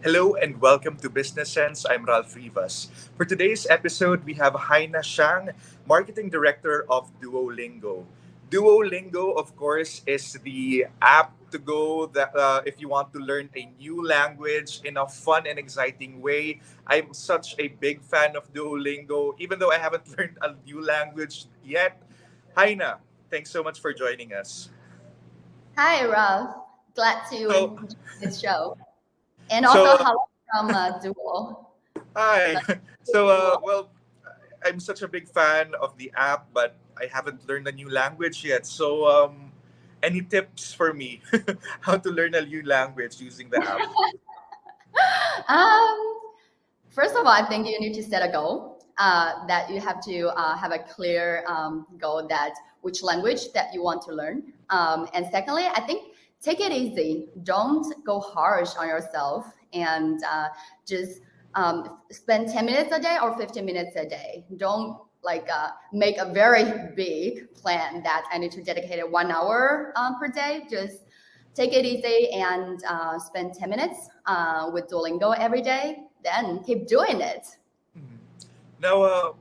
Hello and welcome to Business Sense. I'm Ralph Rivas. For today's episode, we have Haina Xiang, Marketing Director of Duolingo. Duolingo, of course, is the app to go that if you want to learn a new language in a fun and exciting way. I'm such a big fan of Duolingo, even though I haven't learned a new language yet. Haina, thanks so much for joining us. Hi, Ralph. Glad to So, join this show. And also, so hello from Duo. hi. Like, So, Duo. I'm such a big fan of the app, but I haven't learned a new language yet. So, any tips for me how to learn a new language using the app? Um, First of all, I think you need to set a goal that you have to have a clear goal that which language that you want to learn. And secondly, I think take it easy. Don't go harsh on yourself and just spend 10 minutes a day or 15 minutes a day. Don't make a very big plan that I need to dedicate 1 hour per day. Just take it easy and spend 10 minutes with Duolingo every day, then keep doing it. Mhm. Now,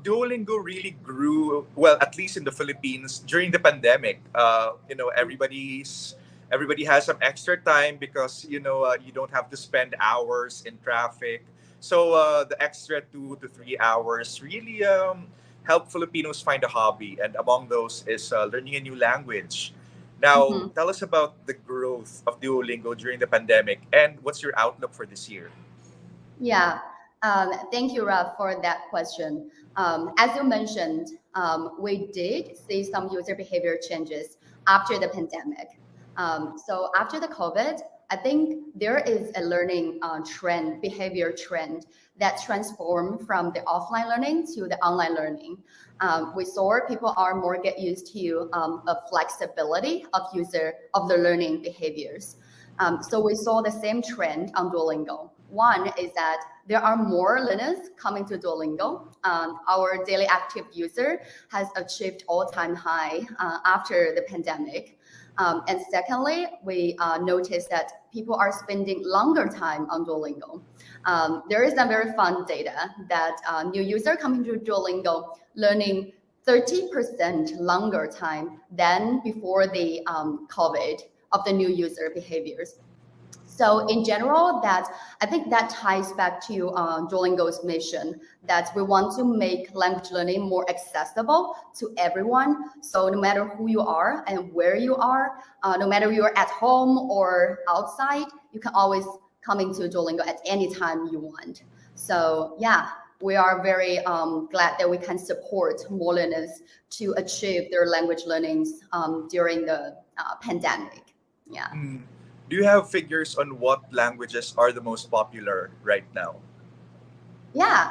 Duolingo really grew well, at least in the Philippines during the pandemic. Everybody has some extra time because you don't have to spend hours in traffic. So the extra 2 to 3 hours really help Filipinos find a hobby, and among those is learning a new language. Now, Mhm. tell us about the growth of Duolingo during the pandemic, and what's your outlook for this year? Yeah, thank you, Rob, for that question. As you mentioned, we did see some user behavior changes after the pandemic. So after the COVID, I think there is a learning trend, behavior trend that transformed from the offline learning to the online learning. We saw people are more get used to a flexibility of the learning behaviors. So we saw the same trend on Duolingo. One is that there are more learners coming to Duolingo. Our daily active user has achieved all-time high after the pandemic. And secondly, we noticed that people are spending longer time on Duolingo. There is a very fun data that new user coming to Duolingo learning 30% longer time than before the COVID of the new user behaviors. So in general, that I think that ties back to Duolingo's mission that we want to make language learning more accessible to everyone. So no matter who you are and where you are, no matter you're at home or outside, you can always come into Duolingo at any time you want. So yeah, we are very glad that we can support more learners to achieve their language learnings during the pandemic. Yeah. Mm. Do you have figures on what languages are the most popular right now? Yeah,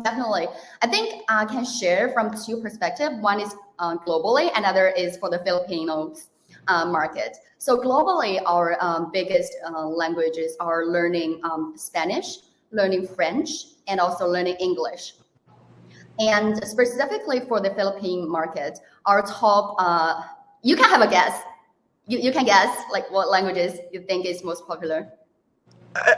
definitely. I think I can share from two perspectives. One is globally, another is for the Filipinos market. So globally, our biggest languages are learning Spanish, learning French, and also learning English. And specifically for the Philippine market, our top, you can have a guess. You can guess like what languages you think is most popular.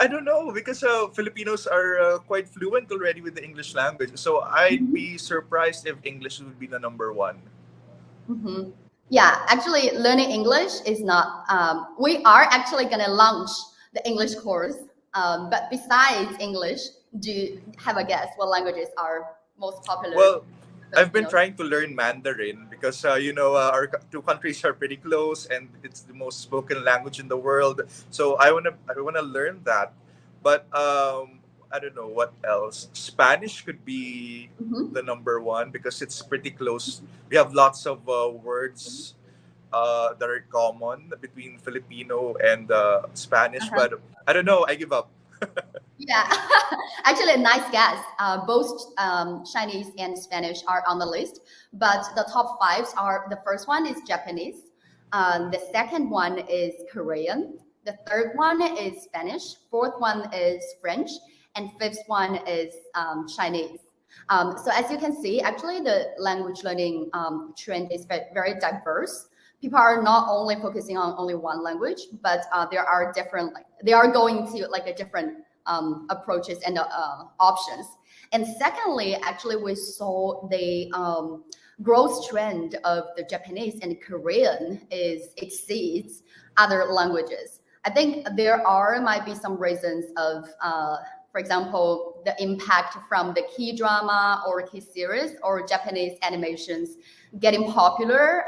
I don't know because Filipinos are quite fluent already with the English language. So I'd be surprised if English would be the number one. Mm-hmm. Yeah, actually, learning English is not. We are actually gonna launch the English course. But besides English, do you have a guess what languages are most popular? Well, I've been Filipinos. trying to learn Mandarin because our two countries are pretty close and it's the most spoken language in the world. So I wanna learn that, but I don't know what else. Spanish could be Mm-hmm. the number one because it's pretty close. We have lots of words that are common between Filipino and Spanish, Uh-huh. but I don't know. I give up. Yeah, actually, a nice guess. Both Chinese and Spanish are on the list, but the top fives are the first one is Japanese, the second one is Korean, the third one is Spanish, fourth one is French, and fifth one is Chinese. So as you can see, actually, the language learning trend is very diverse people are not only focusing on only one language, but there are different, like they are going to like a different approaches and options. And secondly, actually, we saw the growth trend of the Japanese and Korean is exceeds other languages. I think there are might be some reasons of, for example, the impact from the key drama or key series or Japanese animations getting popular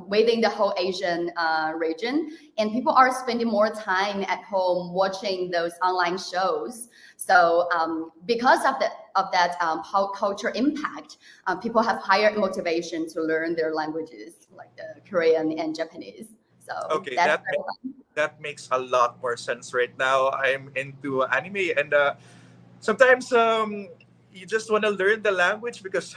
within the whole Asian region, and people are spending more time at home watching those online shows. So because of that pop culture impact, people have higher motivation to learn their languages like the Korean and Japanese. So Okay, that's that makes a lot more sense right now. I'm into anime, and sometimes you just want to learn the language because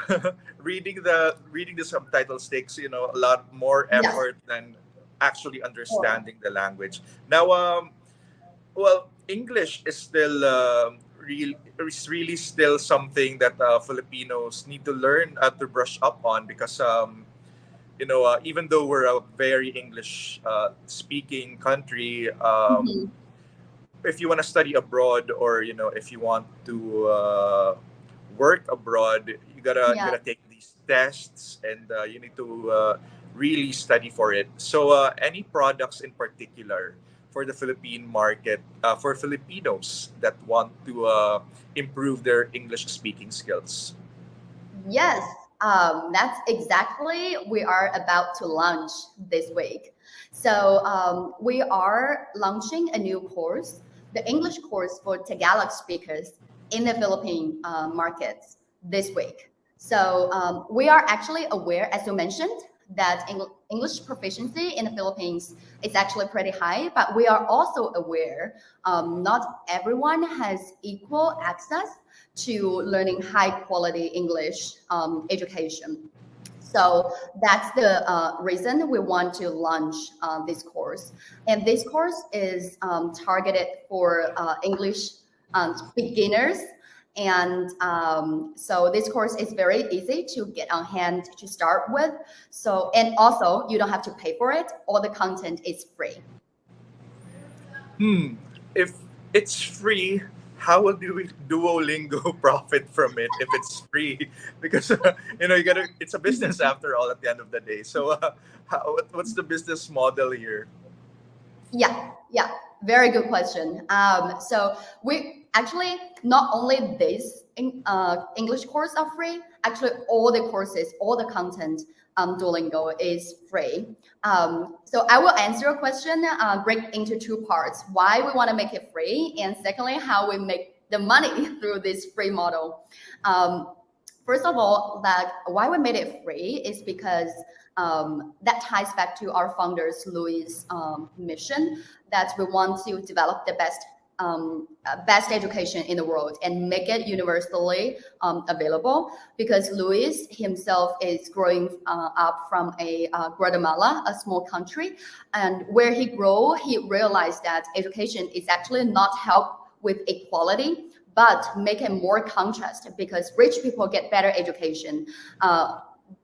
reading the subtitles takes a lot more yes. effort than actually understanding the language. Now, well, English is still really still something that Filipinos need to learn to brush up on because even though we're a very English speaking country, Mhm. if you want to study abroad, or if you want to work abroad, you Yeah. gotta take these tests, and you need to really study for it. So any products in particular for the Philippine market, for Filipinos that want to improve their English speaking skills? Yes, that's exactly we are about to launch this week. So we are launching a new course, the English course for Tagalog speakers in the Philippine markets this week. So we are actually aware, as you mentioned, that English proficiency in the Philippines is actually pretty high, but we are also aware not everyone has equal access to learning high quality English education. So that's the reason we want to launch this course. And this course is targeted for English beginners. And so this course is very easy to get on hand to start with. So, and also you don't have to pay for it. All the content is free. Hmm. If it's free, how will Duolingo profit from it if it's free? Because you gotta. It's a business after all. At the end of the day, so what's the business model here? Yeah, very good question. So we actually not only this English course are free. Actually, all the courses, all the content, Duolingo is free. So I will answer your question, break into two parts: why we want to make it free, and secondly, how we make the money through this free model. Um, First of all, that why we made it free is because that ties back to our founders Louis' mission that we want to develop the best education in the world and make it universally available. Because Louis himself is growing up from a Guatemala, a small country, and where he grew, he realized that education is actually not help with equality, but make it more contrast because rich people get better education.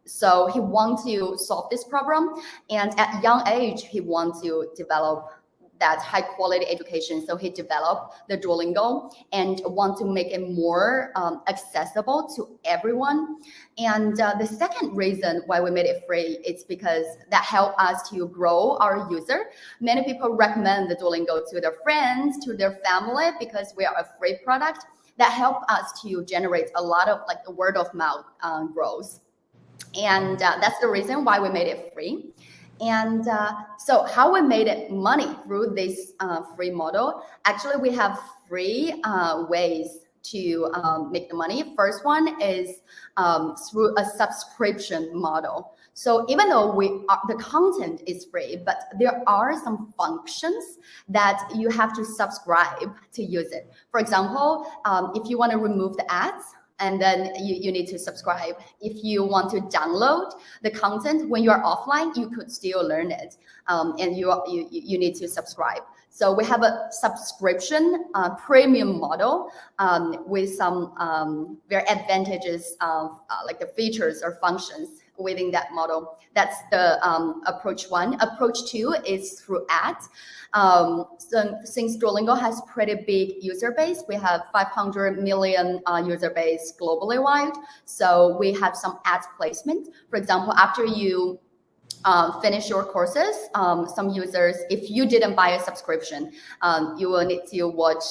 So he wants to solve this problem, and at young age he wants to develop that high quality education. So he developed the Duolingo and want to make it more accessible to everyone. And the second reason why we made it free is because that helped us to grow our user. Many people recommend the Duolingo to their friends, to their family, because we are a free product that help us to generate a lot of like the word of mouth growth. And that's the reason why we made it free. And so how we made it money through this free model, actually we have three ways to make the money. First one is through a subscription model. So even though the content is free, but there are some functions that you have to subscribe to use it. For example, if you want to remove the ads, and then you need to subscribe. If you want to download the content when you are offline, you could still learn it, and you need to subscribe. So we have a subscription premium model with some very advantages of like the features or functions within that model. That's the approach one. Approach two is through ads. So since Duolingo has pretty big user base, we have 500 million user base globally wide. So we have some ads placement. For example, after you finish your courses, some users, if you didn't buy a subscription, you will need to watch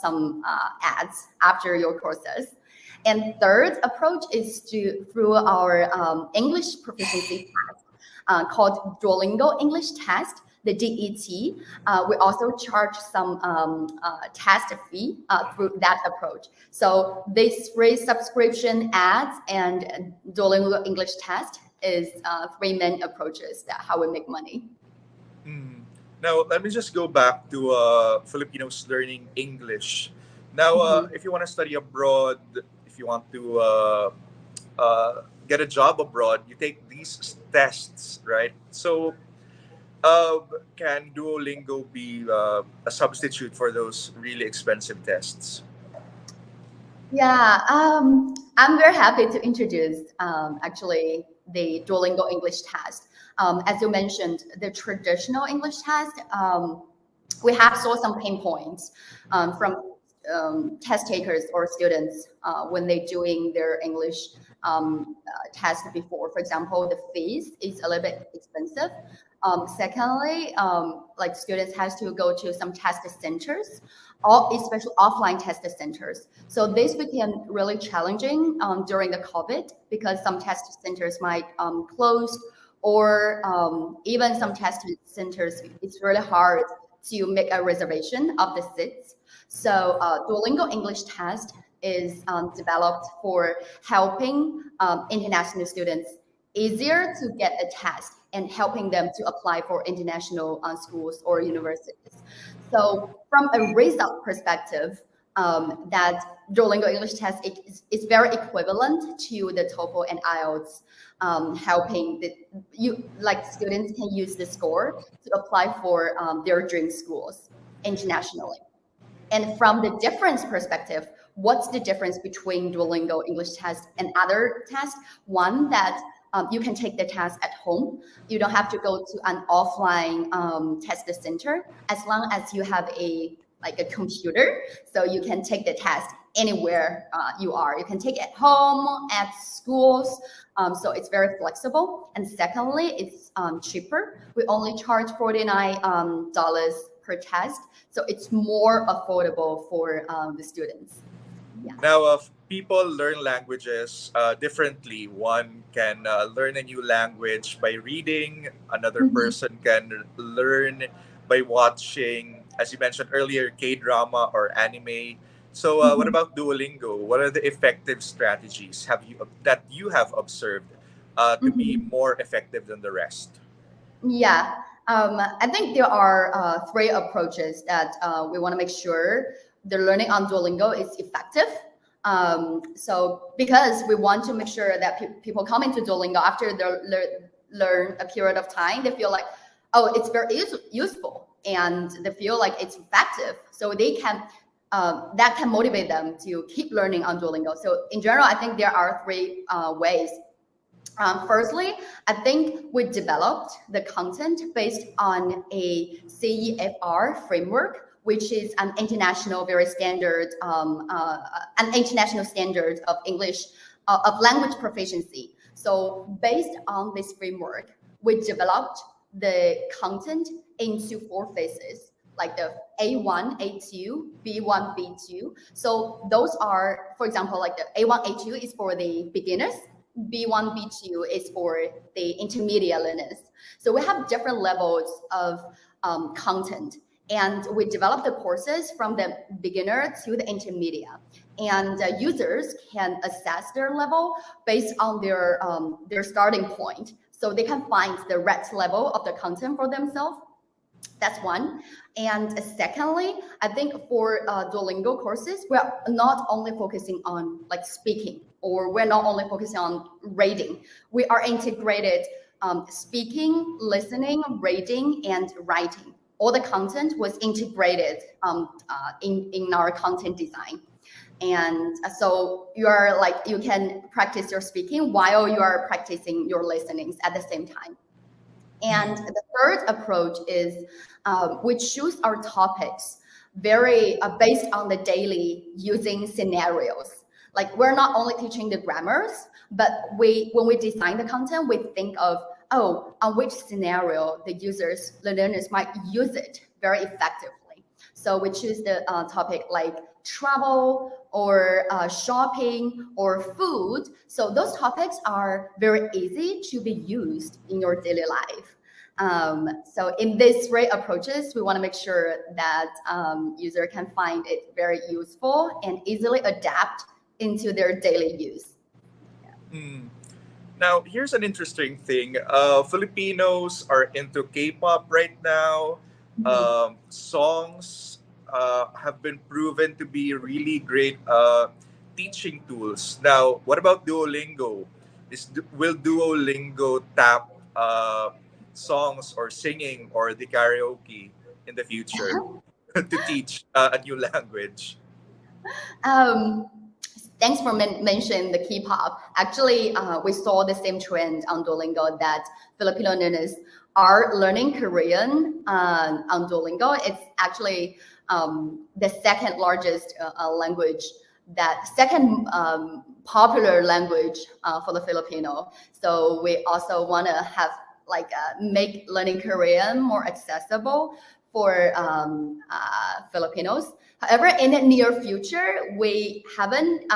some ads after your courses. And third approach is through our English proficiency test called Duolingo English Test, the DET. We also charge some test fee through that approach. So this free subscription ads and Duolingo English Test is three main approaches that how we make money. Mm. Now, let me just go back to Filipinos learning English. Now, Mhm. if you want to study abroad, if you want to get a job abroad, you take these tests, right? So, can Duolingo be a substitute for those really expensive tests? Yeah, I'm very happy to introduce actually the Duolingo English test. As you mentioned, the traditional English test, we have saw some pain points from test takers or students when they're doing their English test before. For example, the fees is a little bit expensive. Secondly, like students has to go to some test centers, or especially offline test centers. So this became really challenging during the COVID because some test centers might close, or even some test centers, it's really hard to make a reservation of the seats. So Duolingo English Test is developed for helping international students easier to get a test and helping them to apply for international schools or universities. So from a result perspective, that Duolingo English Test is very equivalent to the TOEFL and IELTS, helping like students can use the score to apply for their dream schools internationally. And from the difference perspective, what's the difference between Duolingo English Test and other tests? One, that you can take the test at home. You don't have to go to an offline test center as long as you have a computer, so you can take the test anywhere you are. You can take it at home, at schools, so it's very flexible. And secondly, it's cheaper. We only charge $49 per test, so it's more affordable for the students. Yeah. Now, people learn languages differently. One can learn a new language by reading, another Mhm. person can learn by watching, as you mentioned earlier, K drama or anime. So, what Mhm. about Duolingo? What are the effective strategies that you have observed to be Mhm. more effective than the rest? Yeah, I think there are three approaches that we want to make sure the learning on Duolingo is effective. So because we want to make sure that people come into Duolingo after they learn a period of time, they feel like, oh, it's very useful, and they feel like it's effective. So they can that can motivate them to keep learning on Duolingo. So in general, I think there are three ways. Firstly, I think we developed the content based on a CEFR framework, which is an international, very standard, an international standard of English, of language proficiency. So based on this framework, we developed the content into four phases, like the A1, A2, B1, B2. So those are, for example, like the A1, A2 is for the beginners. B1, B2 is for the intermediate learners. So we have different levels of content, and we develop the courses from the beginner to the intermediate. And users can assess their level based on their starting point. So they can find the right level of the content for themselves. That's one. And secondly, I think for Duolingo courses, we're not only focusing on like speaking, or we're not only focusing on reading. We are integrated speaking, listening, reading, and writing. All the content was integrated in our content design. And so you're like, you can practice your speaking while you are practicing your listenings at the same time. And the third approach is we choose our topics very based on the daily using scenarios. Like we're not only teaching the grammars, but when we design the content, we think of, oh, on which scenario the learners might use it very effectively. So we choose the topic like travel or shopping or food. So those topics are very easy to be used in your daily life. So in these three approaches, we want to make sure that user can find it very useful and easily adapt into their daily use. Mm. Now, here's an interesting thing. Filipinos are into K-pop right now. Mhm. Songs have been proven to be really great teaching tools. Now, what about Duolingo? Will Duolingo tap songs or singing or the karaoke in the future to teach a new language? Um, Thanks for mentioning the K-pop. Actually, we saw the same trend on Duolingo that Filipino learners are learning Korean on Duolingo. It's actually the second largest language, that second popular language for the Filipino. So we also want to have like make learning Korean more accessible for Filipinos. However, in the near future, we haven't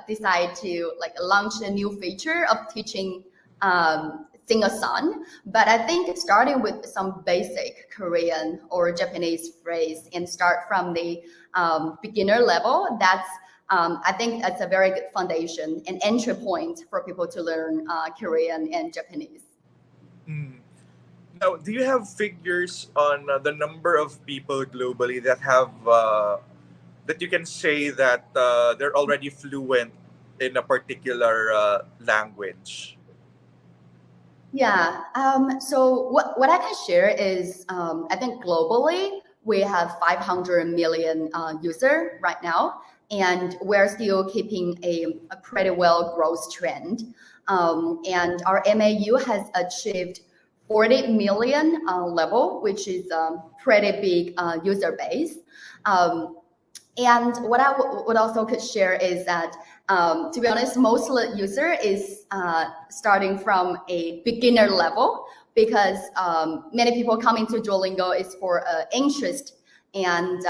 decided to like launch a new feature of teaching sing a song. But I think starting with some basic Korean or Japanese phrase and start from the beginner level, I think that's a very good foundation and entry point for people to learn Korean and Japanese. Mm. Now, do you have figures on the number of people globally that have that you can say that they're already fluent in a particular language? Yeah. So what I can share is I think globally we have 500 million user right now, and we're still keeping a pretty well growth trend. And our MAU has achieved 40 million level, which is a pretty big user base. Um, and what I would also could share is that, to be honest, most of the user is starting from a beginner level because many people come into Duolingo is for interest and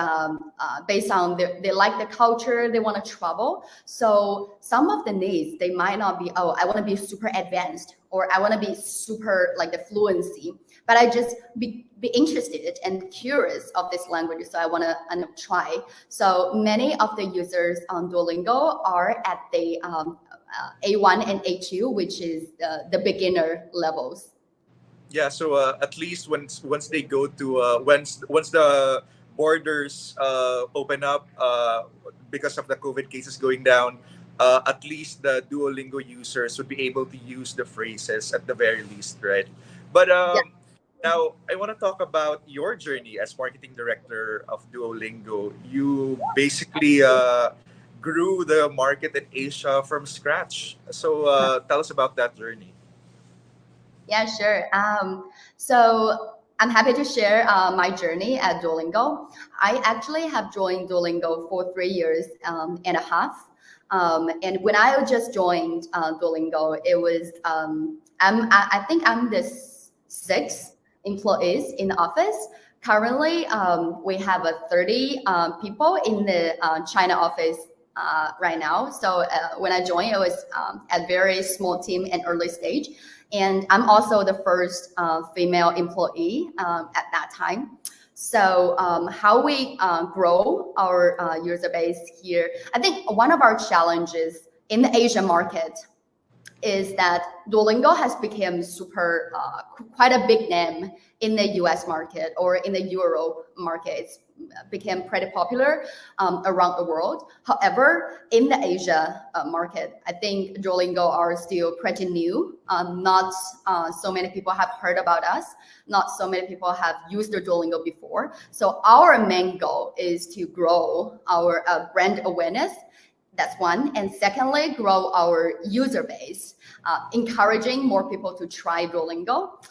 based on they like the culture, they want to travel. So some of the needs, they might not be, oh, I want to be super advanced or I want to be super like the fluency, but I just be interested and curious of this language. So I want to try. So many of the users on Duolingo are at the A1 and A2, which is the beginner levels. Yeah, so at least once they go to once the borders open up because of the COVID cases going down, at least the Duolingo users would be able to use the phrases at the very least, right? But Yeah. now I want to talk about your journey as marketing director of Duolingo. You basically grew the market in Asia from scratch. So tell us about that journey. Yeah, sure. So I'm happy to share my journey at Duolingo. I actually have joined Duolingo for 3 years and a half. And when I just joined Duolingo, it was I think I'm the sixth employees in the office. Currently, we have 30 people in the China office right now. So when I joined, it was a very small team and early stage. And I'm also the first female employee at that time. So how we grow our user base here, I think one of our challenges in the Asian market is that Duolingo has become quite a big name in the US market or in the Europe market. It's became pretty popular around the world. However, in the Asia market, I think Duolingo are still pretty new. Not so many people have heard about us. Not so many people have used the Duolingo before. So our main goal is to grow our brand awareness. That's one. And secondly, grow our user base, encouraging more people to try Duolingo.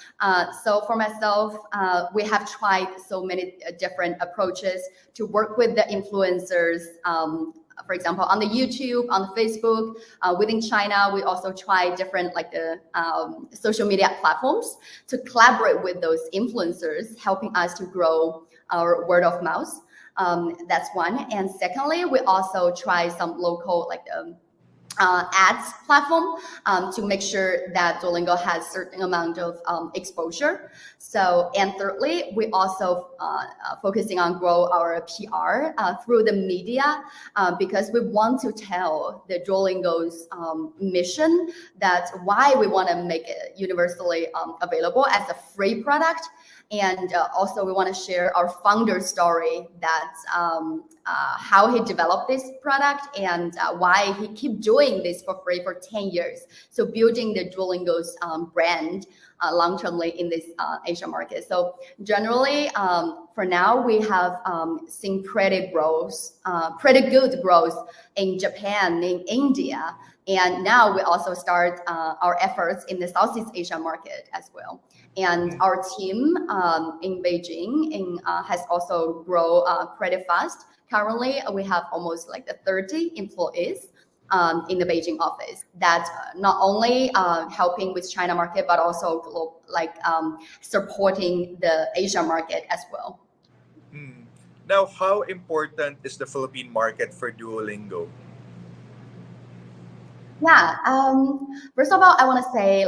So for myself, we have tried so many different approaches to work with the influencers. For example, on the YouTube, on the Facebook, within China, we also try different like the social media platforms to collaborate with those influencers, helping us to grow our word of mouth. That's one. And secondly, we also try some local like ads platform to make sure that Duolingo has certain amount of exposure. So, and thirdly, we also focusing on grow our PR through the media because we want to tell the Duolingo's mission that why we want to make it universally available as a free product. And also we want to share our founder story that how he developed this product and why he keep doing this for free for 10 years. So building the Duolingo's brand long-termly in this Asian market. So generally, for now, we have seen pretty good growth in Japan, in India, and now we also start our efforts in the Southeast Asia market as well. And our team in Beijing has also grown pretty fast. Currently, we have almost like 30 employees in the Beijing office that not only helping with China market, but also supporting the Asia market as well. Now, how important is the Philippine market for Duolingo? Yeah. First of all, I want to say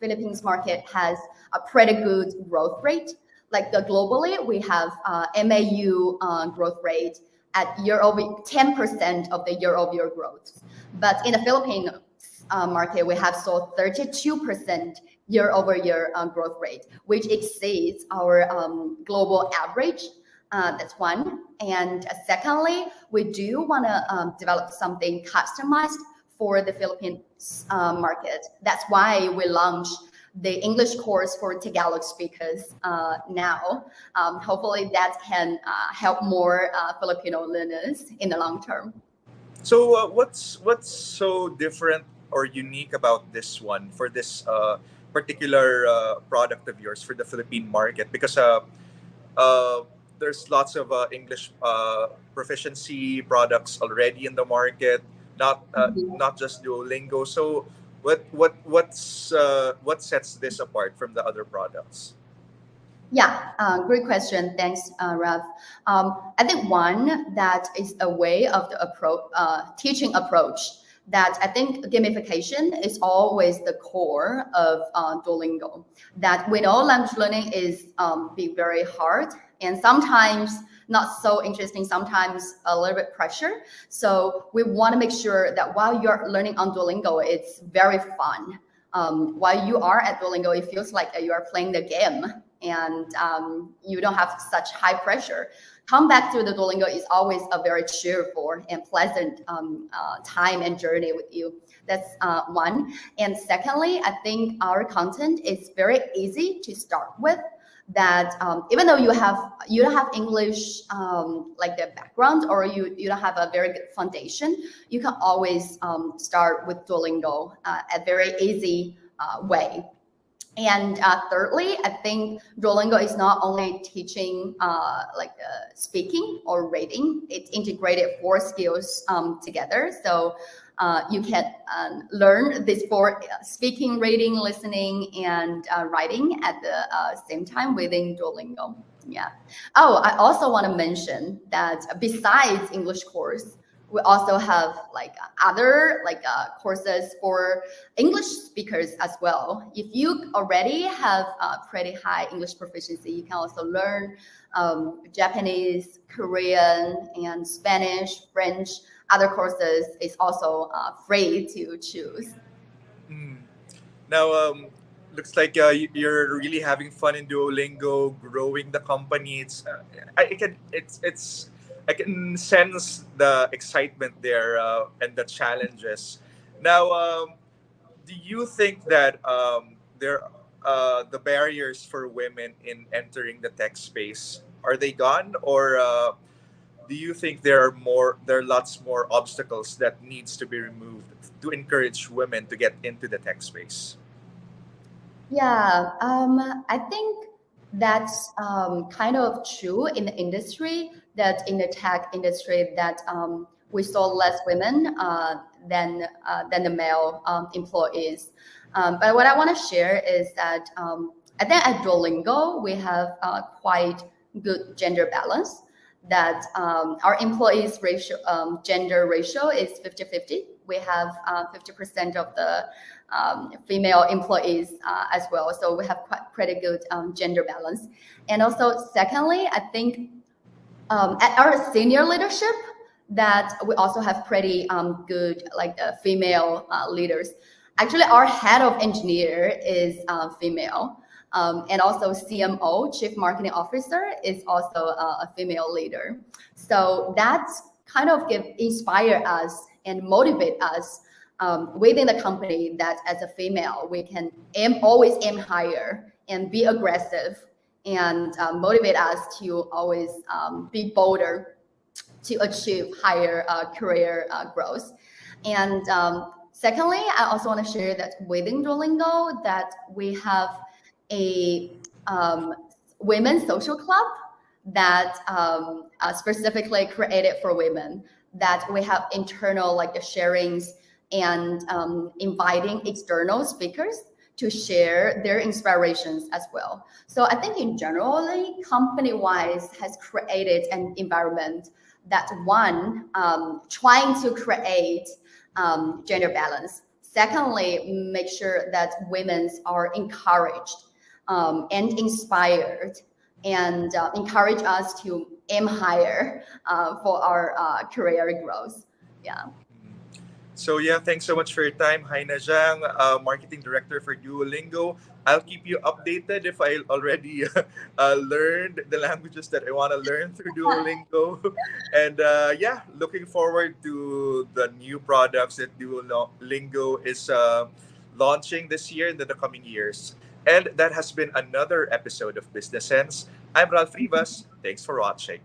Philippines market has a pretty good growth rate. Like globally, we have MAU growth rate at 10% of the year-over-year growth. But in the Philippine market, we have saw 32% year-over-year growth rate, which exceeds our global average. That's one. And secondly, we do want to develop something customized for the Philippines market. That's why we launched the English course for Tagalog speakers now. Hopefully that can help more Filipino learners in the long term. So what's so different or unique about this one for this particular product of yours for the Philippine market? Because there's lots of English proficiency products already in the market, not just Duolingo. So what sets this apart from the other products? Yeah, great question. Thanks, Rav. I think one that is a way of the teaching approach that I think gamification is always the core of Duolingo. That we know language learning is be very hard and sometimes not so interesting, sometimes a little bit pressure. So we want to make sure that while you're learning on Duolingo, it's very fun. While you are at Duolingo, it feels like you are playing the game and you don't have such high pressure. Come back to the Duolingo is always a very cheerful and pleasant time and journey with you. That's one. And secondly, I think our content is very easy to start with. That even though you don't have English like the background or you don't have a very good foundation, you can always start with Duolingo a very easy way. And thirdly, I think Duolingo is not only teaching speaking or reading, it's integrated 4 skills together. So you can learn this for speaking, reading, listening, and writing at the same time within Duolingo. Yeah. Oh, I also want to mention that besides English course, we also have other courses for English speakers as well. If you already have a pretty high English proficiency, you can also learn Japanese, Korean, and Spanish, French, other courses is also free to choose. Mm. Now, looks like you're really having fun in Duolingo, growing the company. I can, I can sense the excitement there and the challenges. Now, do you think that the barriers for women in entering the tech space, are they gone, or do you think there are lots more obstacles that needs to be removed to encourage women to get into the tech space? Yeah, I think that's kind of true in the industry, that in the tech industry that we saw less women than the male employees. But what I want to share is that I think at Duolingo we have quite good gender balance. That our employees ratio, gender ratio is 50-50. We have 50% of the female employees as well. So we have quite pretty good gender balance. And also, secondly, I think at our senior leadership, that we also have pretty good like female leaders. Actually, our head of engineer is female. And also CMO, Chief Marketing Officer, is also a female leader. So that's kind of inspire us and motivate us within the company, that as a female, we can always aim higher and be aggressive, and motivate us to always be bolder to achieve higher career growth. And secondly, I also want to share that within Duolingo that we have a women's social club that specifically created for women, that we have internal like the sharings and inviting external speakers to share their inspirations as well. So I think in generally, company-wise has created an environment that one, trying to create gender balance. Secondly, make sure that women are encouraged and inspired, and encourage us to aim higher for our career growth. Yeah. So yeah, thanks so much for your time, Haina Xiang, marketing director for Duolingo. I'll keep you updated if I already learned the languages that I want to learn through Duolingo. And yeah, looking forward to the new products that Duolingo is launching this year and in the coming years. And that has been another episode of Business Sense. I'm Ralph Rivas. Thanks for watching.